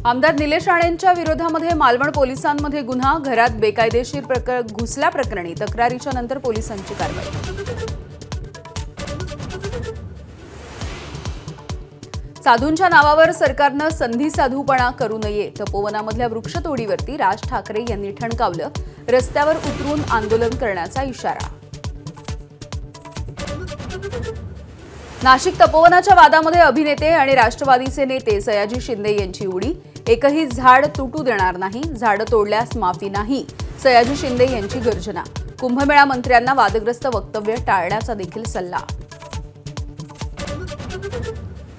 आमदार निलेश राणेंच्या विरोधामध्ये मालवण पोलिसांमध्ये गुन्हा, घरात बेकायदेशीर घुसल्याप्रकरणी तक्रारीच्या नंतर पोलिसांची कारवाई। साधूंच्या नावावर सरकारनं संधी साधूपणा करू नये, तपोवनामधल्या वृक्षतोडीवरती राज ठाकरे यांनी ठणकावलं, रस्त्यावर उतरून आंदोलन करण्याचा इशारा। नाशिक तपोवनाच्या वादामध्ये अभिनेते आणि राष्ट्रवादीचे नेते सयाजी शिंदे यांची उडी, एकही झाड तुटू देणार नाही, झाड तोडल्यास माफी नाही, सयाजी शिंदे यांची गर्जना। कुंभमेळा मंत्र्यांना वादग्रस्त वक्तव्य टाळण्याचा देखील सल्ला।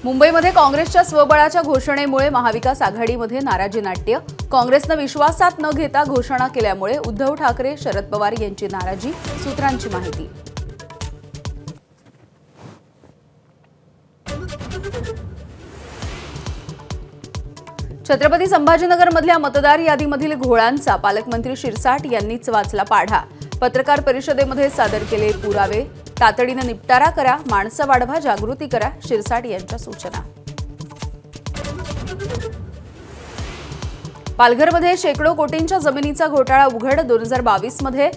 मुंबईमध्ये काँग्रेसच्या स्वबळाच्या घोषणेमुळे महाविकास आघाडीमध्ये नाराजी नाट्य, काँग्रेसनं विश्वासात न घेता घोषणा केल्यामुळे उद्धव ठाकरे, शरद पवार यांची नाराजी, सूत्रांची माहिती। छत्रपती संभाजीनगरमधल्या मतदार यादीमधील घोळांचा पालकमंत्री शिरसाट यांनीच वाचला पाढा, पत्रकार परिषदेमध्ये सादर केले पुरावे, तातडीने निपटारा करा, माणसं वाढवा, जागृती करा, शिरसाट यांच्या सूचना। पालघरमध्ये शेकडो कोटींच्या जमिनीचा घोटाळा उघड, 2022 मध्ये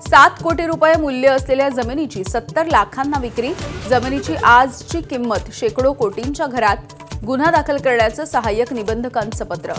7 कोटी रुपये मूल्य असलेल्या जमिनीची 70 लाखांना विक्री, जमिनीची आजची किंमत शेकडो कोटींच्या घरात, गुन्हा दाखल करण्याचं सहाय्यक निबंधकांचं पत्र।